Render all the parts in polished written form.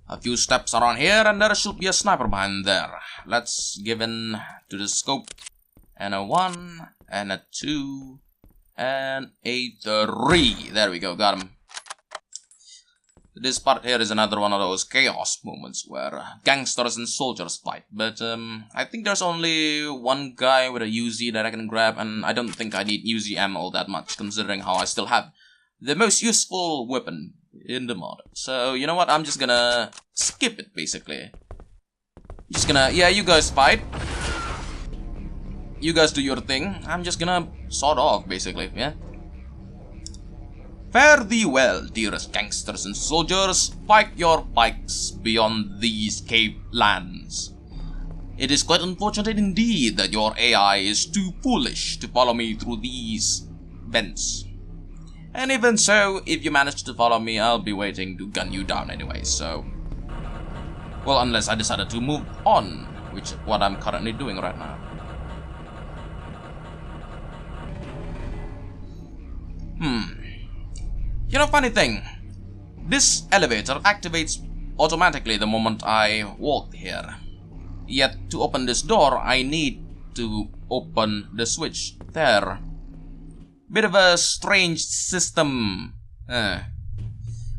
A few steps around here and there should be a sniper behind there. Let's give in to the scope. And a 1, and a 2, and a 3. There we go, got him. This part here is another one of those chaos moments where gangsters and soldiers fight. But I think there's only one guy with a Uzi that I can grab, and I don't think I need Uzi ammo that much, considering how I still have the most useful weapon in the mod. So, you know what, I'm just gonna skip it, basically. Just gonna, yeah, you guys fight. You guys do your thing. I'm just gonna sort off, basically, yeah. Fare thee well, dearest gangsters and soldiers. Pike your pikes beyond these cave lands. It is quite unfortunate indeed that your AI is too foolish to follow me through these vents. And even so, if you manage to follow me, I'll be waiting to gun you down anyway, so... Well, unless I decided to move on, which is what I'm currently doing right now. You know, funny thing, this elevator activates automatically the moment I walk here. Yet, to open this door, I need to open the switch there. Bit of a strange system. I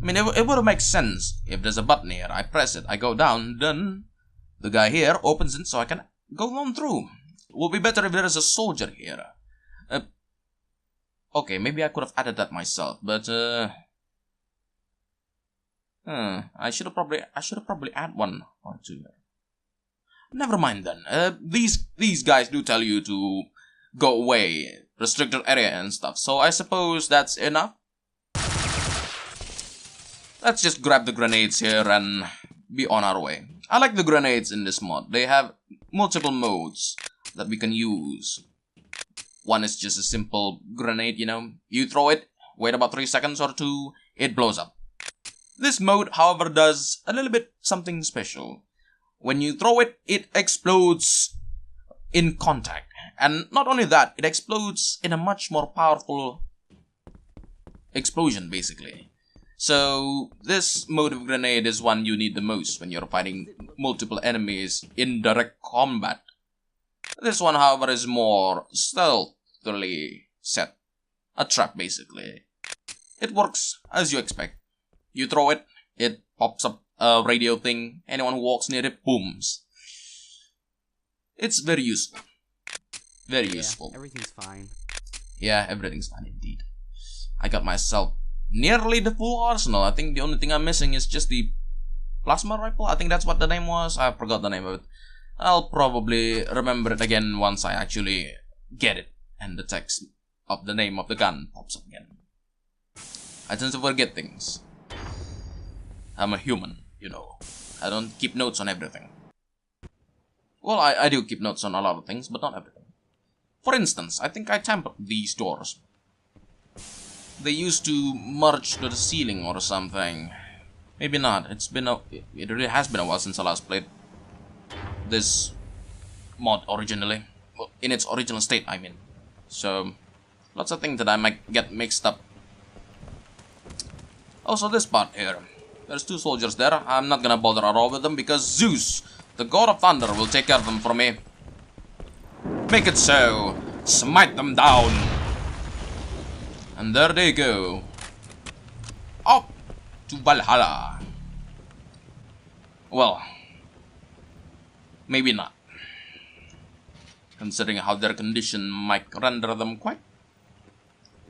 mean, it would make sense if there's a button here. I press it, I go down, then the guy here opens it so I can go on through. It would be better if there is a soldier here. Okay, maybe I could have added that myself, but I should have probably add one or two. Never mind then. These guys do tell you to go away, restricted area and stuff. So I suppose that's enough. Let's just grab the grenades here and be on our way. I like the grenades in this mod. They have multiple modes that we can use. One is just a simple grenade, you know. You throw it, wait about 3 seconds or 2, it blows up. This mode, however, does a little bit something special. When you throw it, it explodes in contact. And not only that, it explodes in a much more powerful explosion, basically. So, this mode of grenade is one you need the most when you're fighting multiple enemies in direct combat. This one, however, is more stealthily set. A trap, basically. It works as you expect. You throw it, it pops up a radio thing. Anyone who walks near it, booms. It's very useful. Very useful. Everything's fine. Yeah, everything's fine indeed. I got myself nearly the full arsenal. I think the only thing I'm missing is just the plasma rifle. I think that's what the name was. I forgot the name of it. I'll probably remember it again once I actually get it. And the text of the name of the gun pops up again. I tend to forget things. I'm a human, you know. I don't keep notes on everything. Well, I do keep notes on a lot of things, but not everything. For instance, I think I tampered these doors. They used to merge to the ceiling or something. Maybe not. It really has been a while since I last played this mod originally. Well, in its original state, I mean. So, lots of things that I might get mixed up. Also, this part here. There's 2 soldiers there. I'm not gonna bother at all with them because Zeus, the god of thunder, will take care of them for me. Make it so. Smite them down. And there they go. Up to Valhalla. Well, maybe not. Considering how their condition might render them quite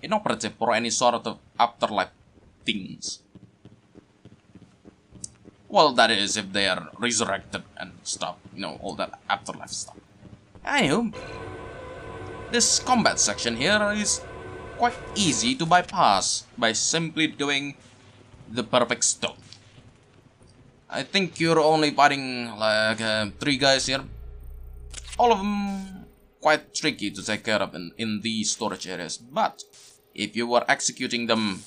inoperative for any sort of afterlife things. Well, that is if they are resurrected and stuff, you know, all that afterlife stuff. Anywho, this combat section here is quite easy to bypass by simply doing the perfect stealth. I think you're only fighting like 3 guys here. All of them quite tricky to take care of in these storage areas, but if you were executing them,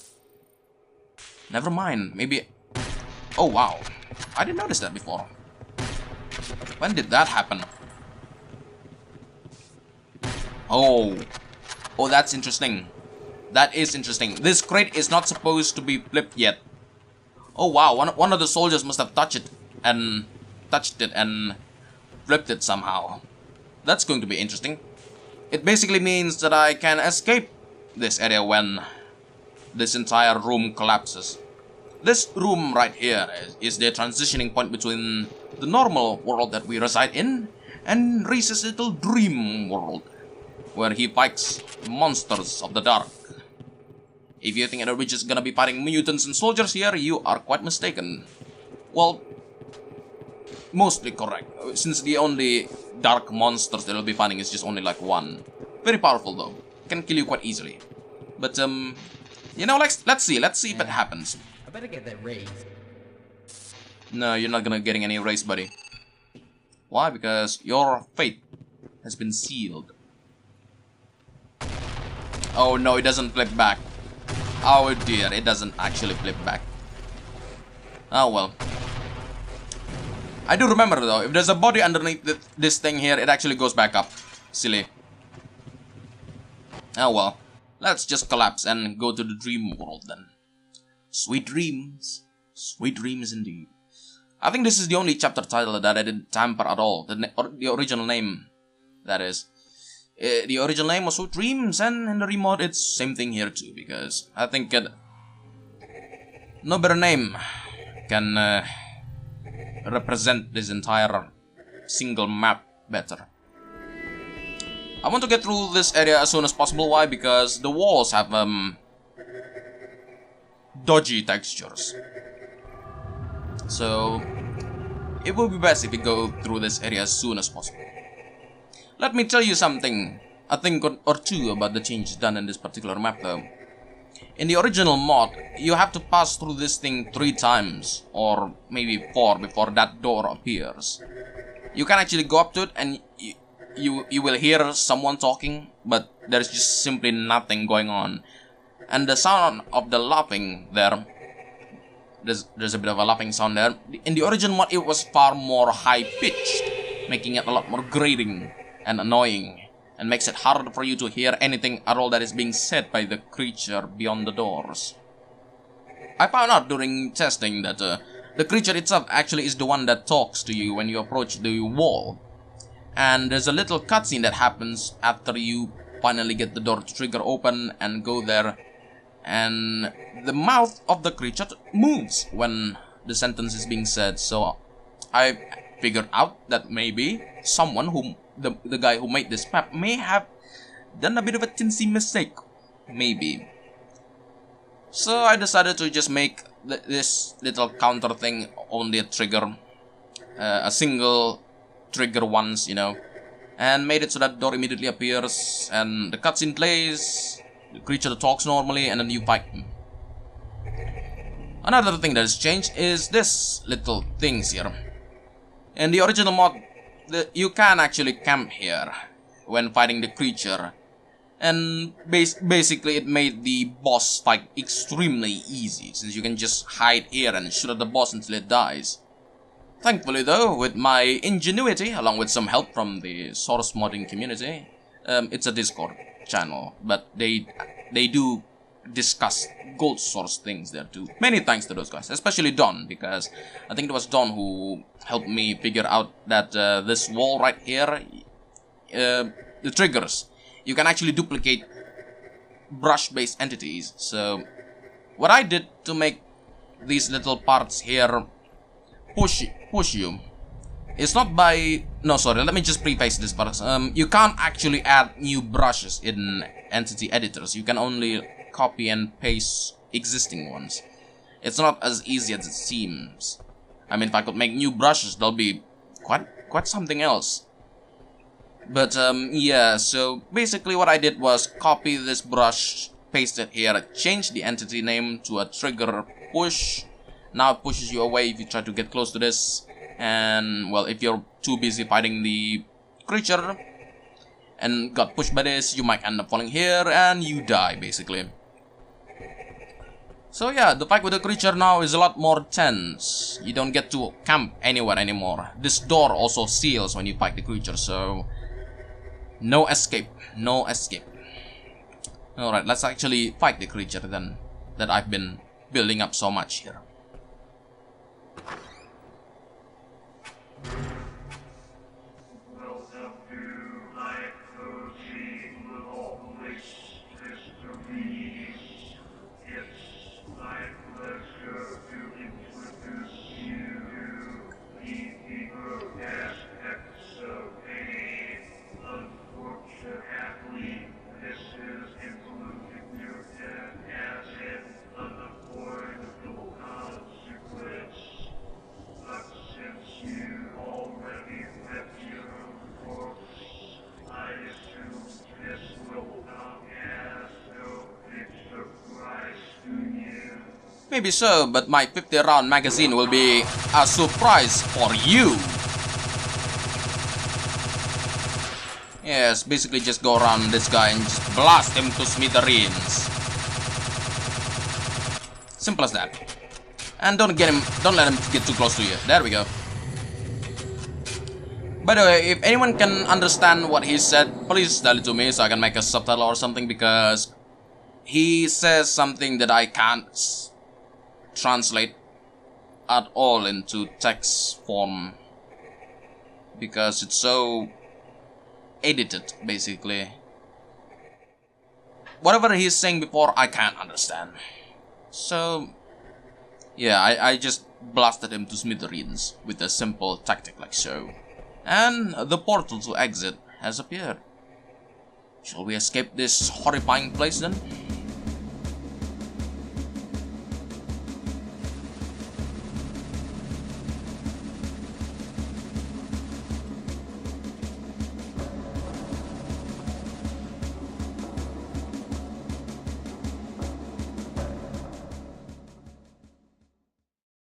never mind, maybe... Oh wow, I didn't notice that before. When did that happen? Oh, that's interesting. That is interesting. This crate is not supposed to be flipped yet. Oh wow, one of the soldiers must have touched it and flipped it somehow. That's going to be interesting. It basically means that I can escape this area when this entire room collapses. This room right here is the transitioning point between the normal world that we reside in and Reece's little dream world, where he fights monsters of the dark. If you think that we're just gonna be fighting mutants and soldiers here, you are quite mistaken. Well, mostly correct, since the only dark monsters that we'll be fighting is just only like one. Very powerful though, can kill you quite easily. But you know, let's see if it happens. I better get that raise. No, you're not gonna getting any raise, buddy. Why? Because your fate has been sealed. Oh no, it doesn't flip back. Oh dear, it doesn't actually flip back. Oh well. I do remember though, if there's a body underneath this thing here, it actually goes back up. Silly. Oh well. Let's just collapse and go to the dream world then. Sweet dreams. Sweet dreams indeed. I think this is the only chapter title that I didn't tamper at all. The original name, that is. The original name was Sweet Dreams, and in the Remod it's same thing here too, because I think no better name can represent this entire single map better. I want to get through this area as soon as possible. Why? Because the walls have dodgy textures. So it would be best if we go through this area as soon as possible. Let me tell you something, a thing or two about the changes done in this particular map though. In the original mod, you have to pass through this thing 3 times, or maybe 4 before that door appears. You can actually go up to it and you will hear someone talking, but there's just simply nothing going on. And the sound of the laughing there, there's a bit of a laughing sound there. In the original mod, it was far more high-pitched, making it a lot more grating and annoying, and makes it harder for you to hear anything at all that is being said by the creature beyond the doors. I found out during testing that the creature itself actually is the one that talks to you when you approach the wall. And there's a little cutscene that happens after you finally get the door to trigger open and go there, and the mouth of the creature moves when the sentence is being said. So I figured out that maybe someone who the guy who made this map may have done a bit of a tinsy mistake, maybe. So I decided to just make this little counter thing only a trigger, a single trigger once, you know, and made it so that door immediately appears and the cutscene plays, the creature talks normally, and then you fight him. Another thing that has changed is this little things here. In the original mod, you can actually camp here when fighting the creature, and basically it made the boss fight extremely easy, since you can just hide here and shoot at the boss until it dies. Thankfully though, with my ingenuity, along with some help from the source modding community, it's a Discord channel, but they do discuss gold source things there too. Many thanks to those guys, especially Don, because I think it was Don who helped me figure out that this wall right here, the triggers, you can actually duplicate brush-based entities. So what I did to make these little parts here push you, it's not by... No, sorry, let me just preface this part. You can't actually add new brushes in entity editors. You can only copy and paste existing ones. It's not as easy as it seems. I mean, if I could make new brushes, that'll be quite something else. But yeah, so basically what I did was copy this brush, paste it here, change the entity name to a trigger push. Now it pushes you away if you try to get close to this. And, well, if you're too busy fighting the creature and got pushed by this, you might end up falling here and you die, basically. So yeah, the fight with the creature now is a lot more tense. You don't get to camp anywhere anymore. This door also seals when you fight the creature, so no escape, no escape. Alright, let's actually fight the creature then, that I've been building up so much here. Maybe so, but my 50 round magazine will be a surprise for you. Yes, basically just go around this guy and just blast him to smithereens. Simple as that. And don't let him get too close to you. There we go. By the way, if anyone can understand what he said, please tell it to me so I can make a subtitle or something, because he says something that I can't translate at all into text form because it's so edited, basically. Whatever he's saying before, I can't understand. So, yeah, I just blasted him to smithereens with a simple tactic like so. And the portal to exit has appeared. Shall we escape this horrifying place then?